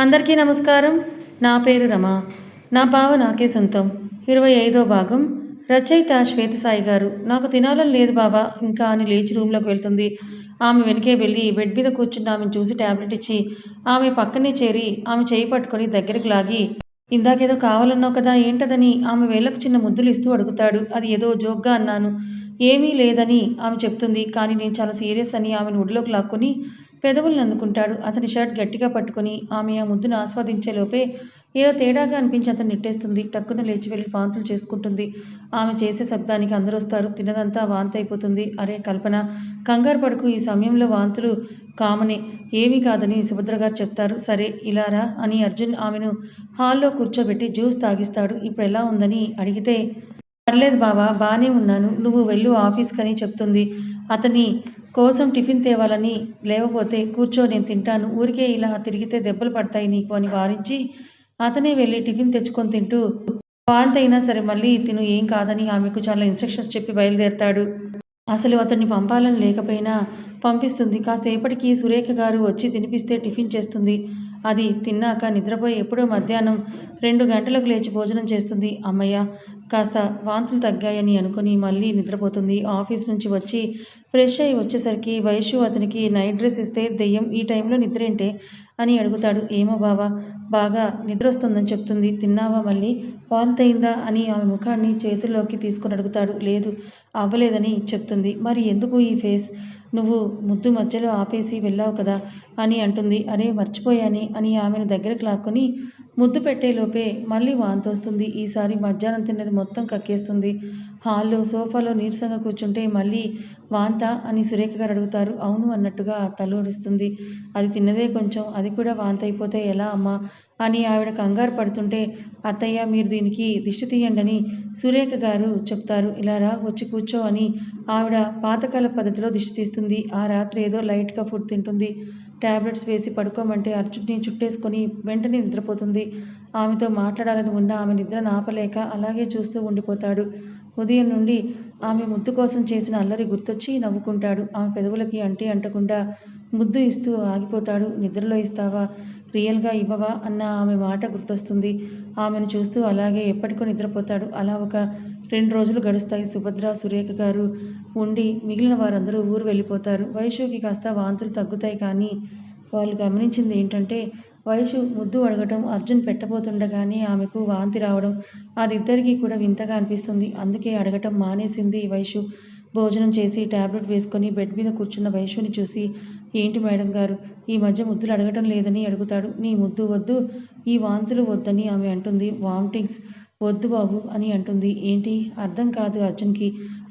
అందరికీ నమస్కారం. నా పేరు రమ. నా బావ నాకే సొంతం. 25వ భాగం. రచయిత శ్వేతసాయి గారు. నాకు తినాలని లేదు బావా ఇంకా అని లేచి రూమ్లోకి వెళ్తుంది. ఆమె వెనకే వెళ్ళి బెడ్ మీద కూర్చున్న ఆమెను చూసి టాబ్లెట్ ఇచ్చి ఆమె పక్కనే చేరి ఆమె చేయి పట్టుకొని దగ్గరికి లాగి ఇందాకేదో కావాలన్నావు కదా ఏంటదని ఆమె వేళ్ళకు చిన్న ముద్దులు ఇస్తూ అడుగుతాడు. అది ఏదో జోక్గా అన్నాను. ఏమీ లేదని ఆమె చెప్తుంది. కానీ నేను చాలా సీరియస్ అని ఆమెను ఒడిలోకి లాక్కొని పెదవులను అందుకుంటాడు. అతని షర్ట్ గట్టిగా పట్టుకొని ఆమె ఆ ముద్దును ఆస్వాదించేలోపే ఏదో తేడాగా అనిపించి అతను నెట్టేస్తుంది. టక్కున లేచి వెళ్ళి వాంతులు చేసుకుంటుంది. ఆమె చేసే శబ్దానికి అందరూ వస్తారు. తిన్నదంతా వాంతి అయిపోతుంది. అరే కల్పన, కంగారు పడకు, ఈ సమయంలో వాంతులు కామనే, ఏమీ కాదని సుభద్ర గారు చెప్తారు. సరే ఇలా రా అని అర్జున్ ఆమెను హాల్లో కూర్చోబెట్టి జ్యూస్ తాగిస్తాడు. ఇప్పుడు ఎలా ఉందని అడిగితే పర్లేదు బావా, బానే ఉన్నాను, నువ్వు వెళ్ళు ఆఫీస్కని చెప్తుంది. అతని కోసం టిఫిన్ తేవాలని లేవబోతే కూర్చో నేను తింటాను, ఊరికే ఇలా తిరిగితే దెబ్బలు పడతాయి నీకు అని వారించి అతనే వెళ్ళి టిఫిన్ తెచ్చుకొని తింటూ వాంతైనా సరే మళ్ళీ తిను ఏం కాదని ఆమెకు చాలా ఇన్స్ట్రక్షన్స్ చెప్పి బయలుదేరతాడు. అసలు అతన్ని పంపాలని లేకపోయినా పంపిస్తుంది. కాసేపటికి సురేఖ గారు వచ్చి తినిపిస్తే టిఫిన్ చేస్తుంది. అది తిన్నాక నిద్రపోయి ఎప్పుడో మధ్యాహ్నం 2 గంటలకు లేచి భోజనం చేస్తుంది. అమ్మయ్య, కాస్త వాంతులు తగ్గాయని అనుకుని మళ్ళీ నిద్రపోతుంది. ఆఫీస్ నుంచి వచ్చి ఫ్రెష్ అయి వచ్చేసరికి వైషు అతనికి నైట్ డ్రెస్ ఇస్తే దెయ్యం ఈ టైంలో నిద్రేంటే అని అడుగుతాడు. ఏమో బావా, బాగా నిద్రొస్తుందని చెప్తుంది. తిన్నావా మళ్ళీ వాంతయిందా అని ఆమె ముఖాన్ని చేతుల్లోకి తీసుకుని అడుగుతాడు. లేదు, అవ్వలేదని చెప్తుంది. మరి ఎందుకు ఈ ఫేస్? నువ్వు ముద్దు మధ్యలో ఆపేసి వెళ్ళావు కదా అని అంటుంది. అరే మర్చిపోయానే అని ఆమెను దగ్గరకు లాక్కొని ముద్దు పెట్టేలోపే మళ్ళీ వాంతొస్తుంది. ఈసారి మధ్యాహ్నం తిన్నది మొత్తం కక్కేస్తుంది. హాల్లో సోఫాలో నీరసంగా కూర్చుంటే మళ్ళీ వాంతా అని సురేఖ గారు అడుగుతారు. అవును అన్నట్టుగా తలోడిస్తుంది. అది తిన్నదే కొంచెం, అది కూడా వాంతైపోతే ఎలా అమ్మా అని ఆవిడ కంగారు పడుతుంటే అత్తయ్య మీరు దీనికి దిష్టి తీయండని సురేఖ గారు చెప్తారు. ఇలా రా వచ్చి కూర్చో అని ఆవిడ పాతకాల పద్ధతిలో దిష్టి తీస్తుంది. ఆ రాత్రి ఏదో లైట్గా ఫుడ్ తింటుంది. టాబ్లెట్స్ వేసి పడుకోమంటే అర్జున్ని చుట్టేసుకొని వెంటనే నిద్రపోతుంది. ఆమెతో మాట్లాడాలని ఉన్న ఆమె నిద్రను ఆపలేక అలాగే చూస్తూ ఉండిపోతాడు. ఉదయం నుండి ఆమె ముద్దు కోసం చేసిన అల్లరి గుర్తొచ్చి నవ్వుకుంటాడు. ఆమె పెదవులకి అంటి అంటకుండా ముద్దు ఇస్తూ ఆగిపోతాడు. నిద్రలో ఇస్తావా, రియల్గా ఇవ్వవా అన్న ఆమె మాట గుర్తొస్తుంది. ఆమెను చూస్తూ అలాగే ఎప్పటికో నిద్రపోతాడు. అలా ఒక 2 రోజులు గడుస్తాయి. సుభద్ర, సురేఖ గారు ఉండి మిగిలిన వారందరూ ఊరు వెళ్ళిపోతారు. వైషుకి కాస్త వాంతులు తగ్గుతాయి. కానీ వాళ్ళు గమనించింది ఏంటంటే వైషు ముద్దు అడగటం, అర్జున్ పెట్టబోతుండగానే ఆమెకు వాంతి రావడం అది ఇద్దరికీ కూడా వింతగా అనిపిస్తుంది. అందుకే అడగటం మానేసింది వైషు. భోజనం చేసి టాబ్లెట్ వేసుకొని బెడ్ మీద కూర్చున్న వైషుని చూసి ఏంటి మేడం గారు ఈ మధ్య ముద్దులు అడగటం లేదని అడుగుతాడు. నీ ముద్దు వద్దు, ఈ వాంతులు వద్దని ఆమె అంటుంది. వామిటింగ్స్ వద్దు బాబు అని అంటుంది. ఏంటి అర్థం కాదు అర్జున్కి.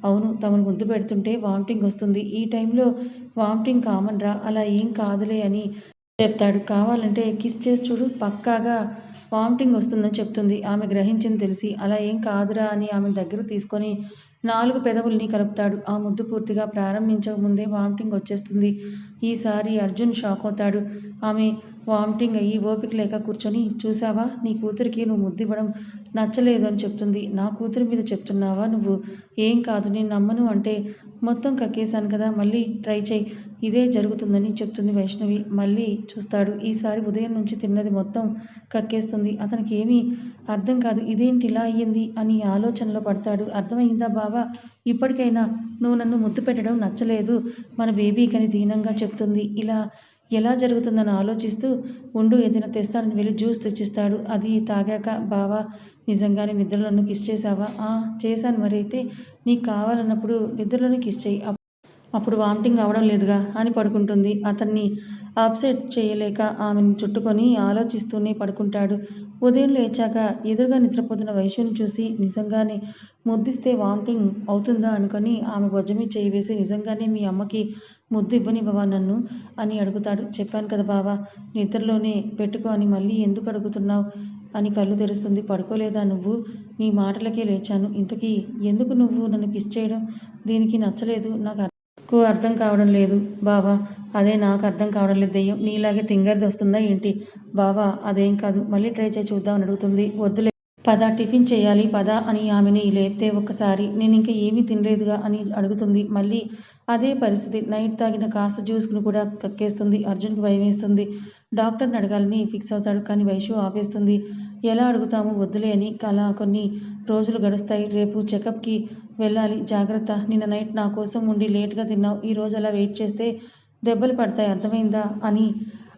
అవును, తమను ముద్దు పెడుతుంటే వామిటింగ్ వస్తుంది. ఈ టైంలో వామిటింగ్ కామన్ రా, అలా ఏం కాదులే అని చెప్తాడు. కావాలంటే కిస్ చేసి చూడు, పక్కాగా వామిటింగ్ వస్తుందని చెప్తుంది. ఆమె గ్రహించింది తెలిసి అలా ఏం కాదురా అని ఆమె దగ్గరకు తీసుకొని 4 పెదవుల్ని కలుపుతాడు. ఆ ముద్దు పూర్తిగా ప్రారంభించక ముందే వామిటింగ్ వచ్చేస్తుంది. ఈసారి అర్జున్ షాక్ అవుతాడు. ఆమె వామిటింగ్ అయ్యి ఓపిక లేక కూర్చొని చూసావా, నీ కూతురికి నువ్వు ముద్దివ్వడం నచ్చలేదు అని చెప్తుంది. నా కూతురి మీద చెప్తున్నావా నువ్వు? ఏం కాదు, నేను నమ్మను అంటే మొత్తం కక్కేశాను కదా, మళ్ళీ ట్రై చేయి, ఇదే జరుగుతుందని చెప్తుంది వైష్ణవి. మళ్ళీ చూస్తాడు. ఈసారి ఉదయం నుంచి తిన్నది మొత్తం కక్కేస్తుంది. అతనికి ఏమీ అర్థం కాదు. ఇదేంటి ఇలా అయ్యింది అని ఆలోచనలో పడతాడు. అర్థమైందా బావా, ఇప్పటికైనా నువ్వు నన్ను ముద్దు పెట్టడం నచ్చలేదు మన బేబీకని దీనంగా చెప్తుంది. ఇలా ఎలా జరుగుతుందని ఆలోచిస్తూ ఉండు, ఏదైనా తెస్తానని వెళ్ళి జ్యూస్ తెచ్చిస్తాడు. అది తాగాక బావా, నిజంగానే నిద్రలోనూ కిస్ చేసావా? చేశాను, మరి అయితే నీకు కావాలన్నప్పుడు నిద్రలోనే కిస్ చేయి, అప్పుడు వామిటింగ్ అవడం లేదుగా అని పడుకుంటుంది. అతన్ని అప్సెట్ చేయలేక ఆమెను చుట్టుకొని ఆలోచిస్తూనే పడుకుంటాడు. ఉదయం లేచాక ఎదురుగా నిద్రపోతున్న వైశ్యుని చూసి నిజంగానే ముద్దిస్తే వామిటింగ్ అవుతుందా అనుకొని ఆమె భుజం చేయి వేసి నిజంగానే మీ అమ్మకి ముద్దు ఇవ్వనివ్వవా నన్ను అని అడుగుతాడు. చెప్పాను కదా బావా, నిద్రలోనే పెట్టుకో అని, మళ్ళీ ఎందుకు అడుగుతున్నావు అని కళ్ళు తెరుస్తుంది. పడుకోలేదా నువ్వు? నీ మాటలకే లేచాను. ఇంతకీ ఎందుకు నువ్వు నన్ను కిస్ చేయడం దీనికి నచ్చలేదు నాకు అర్థం కావడం లేదు బావా. అదే నాకు అర్థం కావడం లేదు. దెయ్యం నీలాగే తింగరిది వస్తుందా ఏంటి? బావా అదేం కాదు, మళ్ళీ ట్రై చేయి చూద్దాం అని అడుగుతుంది. వద్దులే పద టిఫిన్ చేయాలి పద అని ఆమెని లేపితే ఒక్కసారి నేనింక ఏమీ తినలేదుగా అని అడుగుతుంది. మళ్ళీ అదే పరిస్థితి. నైట్ తాగిన కాస్త జ్యూస్‌ను కూడా కక్కేస్తుంది. అర్జున్‌కి భయమేస్తుంది. డాక్టర్‌ని అడగాలని ఫిక్స్ అవుతాడు. కానీ వైషు ఆపేస్తుంది. ఎలా అడుగుతాము వద్దులే అని. అలా కొన్ని రోజులు గడుస్తాయి. రేపు చెకప్‌కి వెళ్ళాలి జాగ్రత్త. నిన్న నైట్ నా కోసం ఉండి లేట్‌గా తిన్నావు. ఈరోజు అలా వెయిట్ చేస్తే దెబ్బలు పడతాయి అర్థమైందా? అని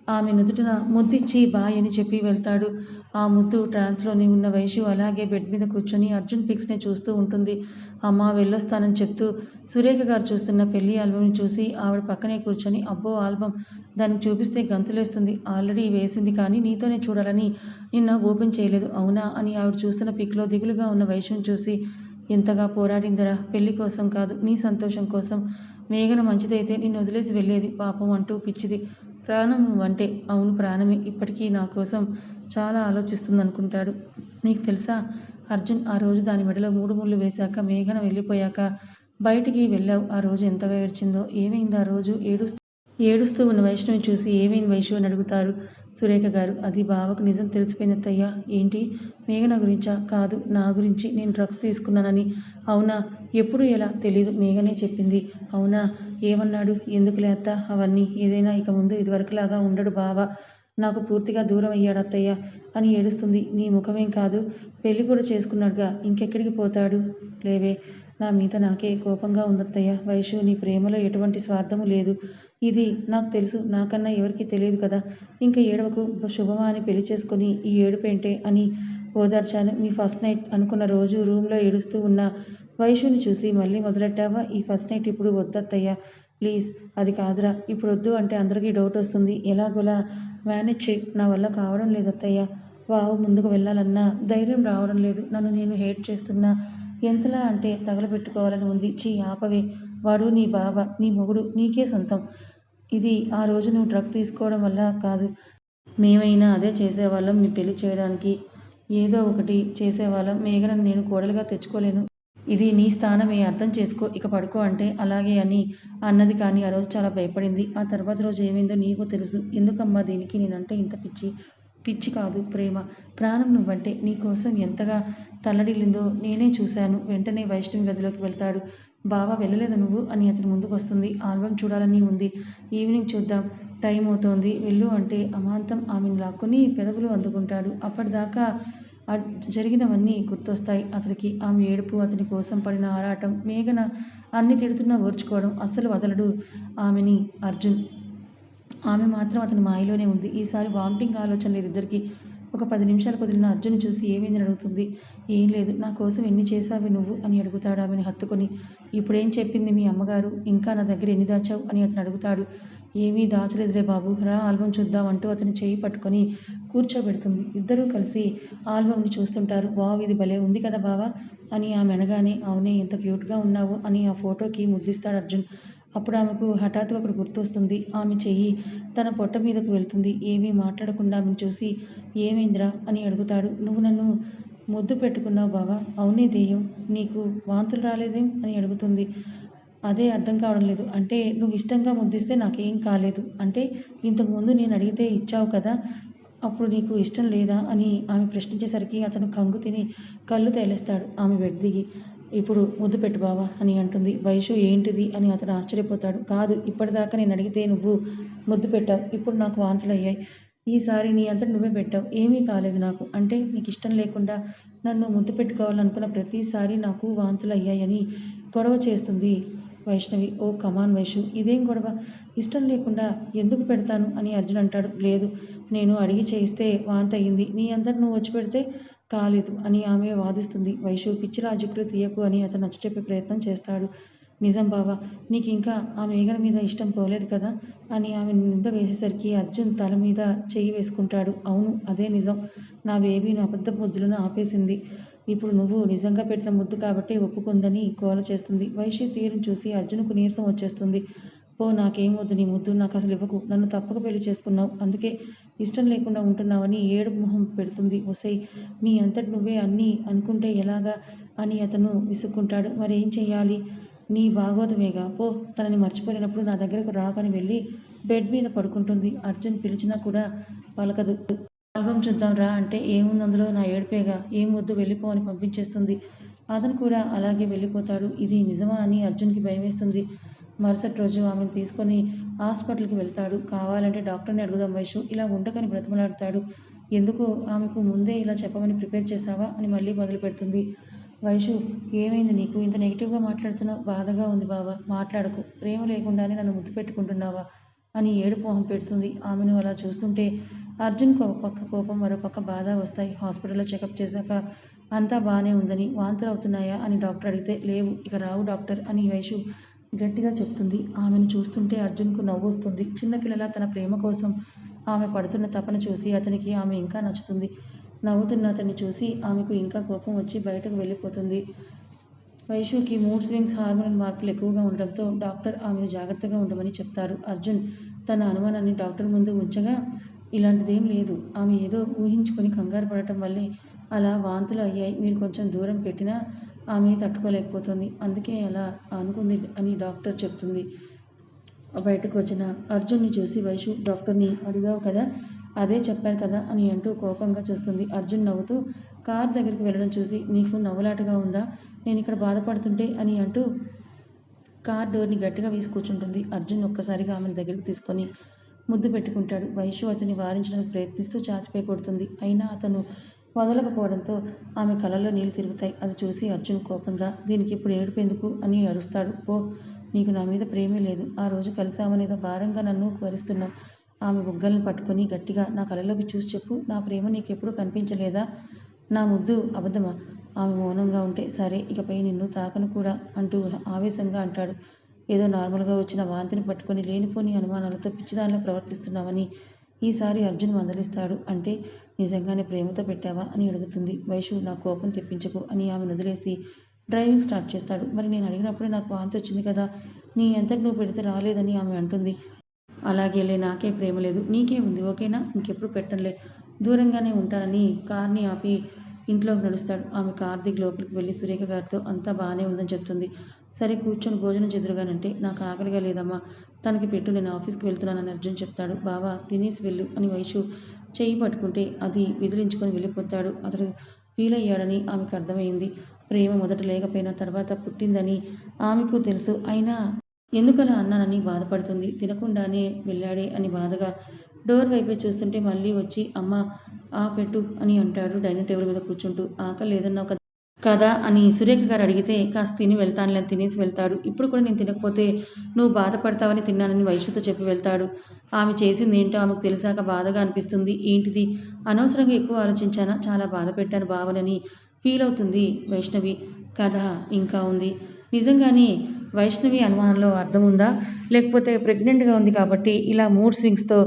ఆమె నుదుటిన ముద్దిచ్చి బాయ్ అని చెప్పి వెళ్తాడు. ఆ ముద్దు ట్రాన్స్‌లోని ఉన్న వైషు అలాగే బెడ్ మీద కూర్చొని అర్జున్ పిక్స్‌నే చూస్తూ ఉంటుంది. అమ్మా వెళ్ళొస్తానని చెప్తూ సురేఖ గారు చూస్తున్న పెళ్లి ఆల్బమ్‌ని చూసి ఆవిడ పక్కనే కూర్చొని అబ్బో ఆల్బమ్ దానికి చూపిస్తే గంతులేస్తుంది. ఆల్రెడీ వేసింది కానీ నీతోనే చూడాలని నిన్న ఓపెన్ చేయలేదు అవునా? అని ఆవిడ చూస్తున్న పిక్‌లో దిగులుగా ఉన్న వైషుని చూసి ఎంతగా పోరాడిందిరా పెళ్లి కోసం కాదు నీ సంతోషం కోసం. మేఘన మంచిదైతే నిన్ను వదిలేసి వెళ్ళేది పాపం అంటూ పిచ్చిది. ప్రాణం నువ్వంటే. అవును ప్రాణమే. ఇప్పటికీ నా కోసం చాలా ఆలోచిస్తుందనుకుంటాడు. నీకు తెలుసా అర్జున్ ఆ రోజు దాని మెడలో 3 ముళ్ళు వేశాక మేఘన వెళ్ళిపోయాక బయటికి వెళ్ళావు. ఆ రోజు ఎంతగా ఏడ్చిందో. ఏమైంది ఆ రోజు? ఏడుస్తూ ఉన్న వైష్ణవిని చూసి ఏమైంది వైషు అని అడుగుతారు సురేఖ గారు. అది బావకు నిజం తెలిసిపోయింది అత్తయ్య. ఏంటి? మేఘన గురించా? కాదు నా గురించి. నేను డ్రగ్స్ తీసుకున్నానని. అవునా? ఎప్పుడు ఎలా? తెలీదు. మేఘనే చెప్పింది. అవునా? ఏమన్నాడు? ఎందుకులే అత్త అవన్నీ. ఏదైనా ఇక ముందు ఇదివరకులాగా ఉండడు బావ. నాకు పూర్తిగా దూరం అయ్యాడు అత్తయ్య అని ఏడుస్తుంది. నీ ముఖమేం కాదు. పెళ్లి కూడా చేసుకున్నాడుగా ఇంకెక్కడికి పోతాడు? లేవే నా మీద నాకే కోపంగా ఉందత్తయ్య. వైషు నీ ప్రేమలో ఎటువంటి స్వార్థమూ లేదు. ఇది నాకు తెలుసు. నాకన్నా ఎవరికీ తెలియదు కదా. ఇంక ఏడవకు. శుభమా అని పెళ్లి చేసుకొని ఈ ఏడుపేంటే అని ఓదార్చాను. మీ ఫస్ట్ నైట్ అనుకున్న రోజు రూమ్‌లో ఏడుస్తూ ఉన్న వైషుని చూసి మళ్ళీ మొదలెట్టావా? ఈ ఫస్ట్ నైట్ ఇప్పుడు వద్దత్తయ్య. ప్లీజ్. అది కాదురా. ఇప్పుడొద్దు అంటే అందరికీ డౌటొస్తుంది. ఎలాగోలా మేనేజ్ చెయ్. నా వల్ల కావడం లేదత్తయ్య. వావ్ ముందుకు వెళ్ళాలన్నా ధైర్యం రావడం లేదు. నన్ను నేను హేట్ చేస్తున్నా. ఎంతలా అంటే తగలబెట్టుకోవాలని ఉంది. ఛీ ఆపవే. వాడు నీ బావ. నీ మొగుడు. నీకే సొంతం. ఇది ఆ రోజు నువ్వు డ్రగ్ తీసుకోవడం వల్ల కాదు. మేమైనా అదే చేసేవాళ్ళం నీ పెళ్లి చేయడానికి. ఏదో ఒకటి చేసేవాళ్ళం. మేఘనని నేను కోడలుగా తెచ్చుకోలేను. ఇది నీ స్థానమే అర్థం చేసుకో. ఇక పడుకో అంటే అలాగే అని అన్నది కానీ ఆ రోజు చాలా భయపడింది. ఆ తర్వాత రోజు ఏమైందో నీకు తెలుసు. ఎందుకమ్మా దీనికి నేనంటే ఇంత పిచ్చి? పిచ్చి కాదు ప్రేమ. ప్రాణం నువ్వంటే. నీకోసం ఎంతగా తల్లడిల్లిందో నేనే చూశాను. వెంటనే వైష్ణవి గదిలోకి వెళ్తాడు. బావ వెళ్ళలేదా నువ్వు? అని అతని ముందుకొస్తుంది. ఆల్బమ్ చూడాలని ఉంది. ఈవినింగ్ చూద్దాం. టైం అవుతోంది. వెళ్ళు అంటే అమాంతం ఆమెను లాక్కుని పెదవులు అందుకుంటాడు. అప్పటిదాకా జరిగినవన్నీ గుర్తొస్తాయి అతడికి. ఆమె ఏడుపు, అతని కోసం పడిన ఆరాటం, మేఘన అన్ని తిడుతున్నా ఓర్చుకోవడం. అస్సలు వదలడు ఆమెని అర్జున్. ఆమె మాత్రం అతని మాయలోనే ఉంది. ఈసారి వామిటింగ్ ఆలోచన లేదు ఇద్దరికీ. ఒక 10 నిమిషాలు కుదిరిన అర్జున్ని చూసి ఏమైందని అడుగుతుంది. ఏం లేదు. నా కోసం ఎన్ని చేశావే నువ్వు అని అడుగుతాడు ఆమెని హత్తుకొని. ఇప్పుడేం చెప్పింది మీ అమ్మగారు? ఇంకా నా దగ్గర ఎన్ని దాచావు అని అతను అడుగుతాడు. ఏమీ దాచలేదులే బాబు. రా ఆల్బమ్ చూద్దాం అంటూ అతని చెయ్యి పట్టుకొని కూర్చోబెడుతుంది. ఇద్దరూ కలిసి ఆల్బమ్ని చూస్తుంటారు. వావ్ ఇది భలే ఉంది కదా బావా అని ఆమె అనగానే అవునే ఎంత క్యూట్గా ఉన్నావు అని ఆ ఫోటోకి ముద్దిస్తాడు అర్జున్. అప్పుడు ఆమెకు హఠాత్తుగా ఒకటి గుర్తొస్తుంది. ఆమె చెయ్యి తన పొట్ట మీదకు వెళ్తుంది. ఏమీ మాట్లాడకుండా ఆమెను చూసి ఏమైందిరా అని అడుగుతాడు. నువ్వు నన్ను ముద్దు పెట్టుకున్నావు బావా. అవునే దెయ్యం. నీకు వాంతులు రాలేదేం అని అడుగుతుంది. అదే అర్థం కావడం లేదు. అంటే నువ్వు ఇష్టంగా ముద్దిస్తే నాకేం కాలేదు. అంటే ఇంతకుముందు నేను అడిగితే ఇచ్చావు కదా. అప్పుడు నీకు ఇష్టం లేదా అని ఆమె ప్రశ్నించేసరికి అతను కంగు తిని కళ్ళు తేలేస్తాడు. ఆమె బెడ్ దిగి ఇప్పుడు ముద్దు పెట్టు బావా అని అంటుంది. వైషు ఏంటిది అని అతను ఆశ్చర్యపోతాడు. కాదు ఇప్పటిదాకా నేను అడిగితే నువ్వు ముద్దు పెట్టావు. ఇప్పుడు నాకు వాంతులయ్యాయి. ఈసారి నీ అంతట నువ్వే పెట్టావు. ఏమీ కాలేదు నాకు. అంటే నీకు ఇష్టం లేకుండా నన్ను ముద్దు పెట్టుకోవాలనుకున్న ప్రతిసారి నాకు వాంతులయ్యాయని గొడవ చేస్తుంది వైష్ణవి. ఓ కమాన్ వైషు. ఇదేం గొడవ? ఇష్టం లేకుండా ఎందుకు పెడతాను అని అర్జున్ అంటాడు. లేదు. నేను అడిగి చేయిస్తే వాంతయింది. నీ అంతట నువ్వు వచ్చి పెడితే కాలేదు అని ఆమె వాదిస్తుంది. వైషు పిచ్చి లాజిక్లు తీయకు అని అతను నచ్చచెప్పే ప్రయత్నం చేస్తాడు. నిజం బావా. నీకింకా ఆ మేఘన మీద ఇష్టం పోలేదు కదా అని ఆమె నింద వేసేసరికి అర్జున్ తల మీద చెయ్యి వేసుకుంటాడు. అవును అదే నిజం. నా బేబీని అబద్ధపు ముద్దులను ఆపేసింది. ఇప్పుడు నువ్వు నిజంగా పెట్టిన ముద్దు కాబట్టే ఒప్పుకుందని గోల చేస్తుంది. వైషు తీరును చూసి అర్జున్కు నీరసం వచ్చేస్తుంది. ఓ నాకేం వద్దు నీ ముద్దు. నాకసలు ఇవ్వకు. నన్ను తప్పక పెళ్లి చేసుకున్నావు. అందుకే ఇష్టం లేకుండా ఉంటున్నావని ఏడుపు మొహం పెడుతుంది. ఒసేయ్ నీ అంతట నువ్వే అన్నీ అనుకుంటే ఎలాగా అని అతను విసుక్కుంటాడు. మరేం చెయ్యాలి? నీ బాగోదమేగా. పో. తనని మర్చిపోలేనప్పుడు నా దగ్గరకు రాకు అని వెళ్ళి బెడ్ మీద పడుకుంటుంది. అర్జున్ పిలిచినా కూడా పలకదు. ఆల్బమ్ చూద్దాం రా అంటే ఏముంది అందులో నా ఏడుపేగా ఏం వద్దు వెళ్ళిపో అని పంపించేస్తుంది. అతను కూడా అలాగే వెళ్ళిపోతాడు. ఇది నిజమా అని అర్జున్కి భయమేస్తుంది. మరుసటి రోజు ఆమెను తీసుకొని హాస్పిటల్కి వెళ్తాడు. కావాలంటే డాక్టర్ని అడుగుదాం వైషు ఇలా ఉండకని బ్రతిమలాడతాడు. ఎందుకు ఆమెకు ముందే ఇలా చెప్పమని ప్రిపేర్ చేసావా అని మళ్ళీ మొదలు పెడుతుంది. వైషు ఏమైంది నీకు ఇంత నెగిటివ్గా మాట్లాడుతున్నావు? బాధగా ఉంది బావా మాట్లాడకు. ప్రేమ లేకుండానే నన్ను ముద్దు పెట్టుకుంటున్నావా అని ఏడుపు మొహం పెడుతుంది. ఆమెను అలా చూస్తుంటే అర్జున్కు ఒక పక్క కోపం మరోపక్క బాధ వస్తాయి. హాస్పిటల్లో చెకప్ చేశాక అంతా బాగానే ఉందని, వాంతులు అవుతున్నాయా అని డాక్టర్ అడిగితే లేవు ఇక రావు డాక్టర్ అని వైషు గట్టిగా చెప్తుంది. ఆమెను చూస్తుంటే అర్జున్కు నవ్వు వస్తుంది. చిన్నపిల్లల తన ప్రేమ కోసం ఆమె పడుతున్న తపన చూసి అతనికి ఆమె ఇంకా నచ్చుతుంది. నవ్వుతున్న అతన్ని చూసి ఆమెకు ఇంకా కోపం వచ్చి బయటకు వెళ్ళిపోతుంది. వైషుకి మూడ్ స్వింగ్స్, హార్మోనల్ మార్పులు ఎక్కువగా ఉండడంతో డాక్టర్ ఆమెను జాగ్రత్తగా ఉండమని చెప్తారు. అర్జున్ తన అనుమానాన్ని డాక్టర్ ముందు ఉంచగా ఇలాంటిదేం లేదు. ఆమె ఏదో ఊహించుకొని కంగారు పడటం వల్లే అలా వాంతులు అయ్యాయి. మీరు కొంచెం దూరం పెట్టినా ఆమె తట్టుకోలేకపోతుంది. అందుకే అలా అనుకుంది అని డాక్టర్ చెప్తుంది. బయటకు వచ్చిన అర్జున్ని చూసి వైషు డాక్టర్ని అడిగావు కదా, అదే చెప్పాను కదా అని అంటూ కోపంగా చూస్తుంది. అర్జున్ నవ్వుతూ కార్ దగ్గరికి వెళ్ళడం చూసి నీకు నవ్వులాటగా ఉందా నేను ఇక్కడ బాధపడుతుంటే అని అంటూ కార్ డోర్ని గట్టిగా వీసి కూర్చుంటుంది. అర్జున్ ఒక్కసారిగా ఆమెను దగ్గరికి తీసుకొని ముద్దు పెట్టుకుంటాడు. వైషు అతన్ని వారించడానికి ప్రయత్నిస్తూ ఛాతీపై కొడుతుంది. అయినా అతను వదలకపోవడంతో ఆమె కళ్ళల్లో నీళ్లు తిరుగుతాయి. అది చూసి అర్జున్ కోపంగా దీనికి ఇప్పుడు ఏడుపెందుకు అని అరుస్తాడు. ఓ నీకు నా మీద ప్రేమే లేదు. ఆ రోజు కలిసామనేదో భారంగా నన్ను వరిస్తున్నావు. ఆమె బుగ్గలను పట్టుకొని గట్టిగా నా కళ్ళలోకి చూసి చెప్పు, నా ప్రేమ నీకెప్పుడు కనిపించలేదా? నా ముద్దు అబద్ధమా? ఆమె మౌనంగా ఉంటే సరే ఇకపై నిన్ను తాకను కూడా అంటూ ఆవేశంగా అంటాడు. ఏదో నార్మల్గా వచ్చిన వాంతిని పట్టుకొని లేనిపోని అనుమానాలతో పిచ్చిదానిలా ప్రవర్తిస్తున్నావని ఈసారి అర్జున్ మందలిస్తాడు. అంటే నిజంగానే ప్రేమతో పెట్టావా అని అడుగుతుంది. వైషు నా కోపం తెప్పించకు అని ఆమెను వదిలేసి డ్రైవింగ్ స్టార్ట్ చేస్తాడు. మరి నేను అడిగినప్పుడే నాకు వాంతి వచ్చింది కదా, నీ అంతటి నువ్వు పెడితే రాలేదని ఆమె అంటుంది. అలాగేలే నాకే ప్రేమ లేదు నీకే ఉంది ఓకేనా, ఇంకెప్పుడు పెట్టనులే, దూరంగానే ఉంటానని కార్ని ఆపి ఇంట్లోకి నడుస్తాడు. ఆమె కార్ దిగి లోపలికి వెళ్ళి సురేఖ గారితో అంతా బాగానే ఉందని చెప్తుంది. సరే కూర్చొని భోజనం చెదురుగానంటే నాకు ఆకలిగా లేదమ్మా, తనకి పెట్టు నేను ఆఫీస్కి వెళ్తున్నానని అర్జున్ చెప్తాడు. బావా తినేసి వెళ్ళు అని వైషు చెయ్యి పట్టుకుంటే అది విదిలించుకొని వెళ్ళిపోతాడు. అతడు ఫీల్ అయ్యాడని ఆమెకు అర్థమైంది. ప్రేమ మొదట లేకపోయినా తర్వాత పుట్టిందని ఆమెకు తెలుసు. అయినా ఎందుకలా అన్నానని బాధపడుతుంది. తినకుండానే వెళ్ళాడే అని బాధగా డోర్ వైపే చూస్తుంటే మళ్ళీ వచ్చి అమ్మ ఆ పెట్టు అని అంటాడు డైనింగ్ టేబుల్ మీద కూర్చుంటూ. ఆకలి లేదన్నావు కదా అని సురేఖ గారు అడిగితే కాస్త తిని వెళ్తానులే అని తినేసి వెళ్తాడు. ఇప్పుడు కూడా నేను తినకపోతే నువ్వు బాధపడతావని తిన్నానని వైషుతో చెప్పి వెళ్తాడు. ఆమె చేసింది ఏంటో ఆమెకు తెలిసాక బాధగా అనిపిస్తుంది. ఏంటిది అనవసరంగా ఎక్కువ ఆలోచించానా, చాలా బాధ పెట్టాను భావనని ఫీల్ అవుతుంది వైష్ణవి. కథ ఇంకా ఉంది. నిజంగానే వైష్ణవి అనుమానంలో అర్థం ఉందా, లేకపోతే ప్రెగ్నెంట్గా ఉంది కాబట్టి ఇలా మూడ్ స్వింగ్స్తో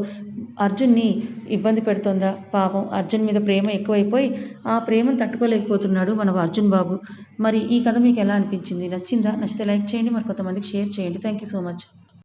అర్జున్ని ఇబ్బంది పెడుతోందా? పాపం అర్జున్ మీద ప్రేమ ఎక్కువైపోయి ఆ ప్రేమను తట్టుకోలేకపోతున్నాడు మన అర్జున్ బాబు. మరి ఈ కథ మీకు ఎలా అనిపించింది? నచ్చిందా? నచ్చితే లైక్ చేయండి, మరి కొంతమందికి షేర్ చేయండి. Thank you so much.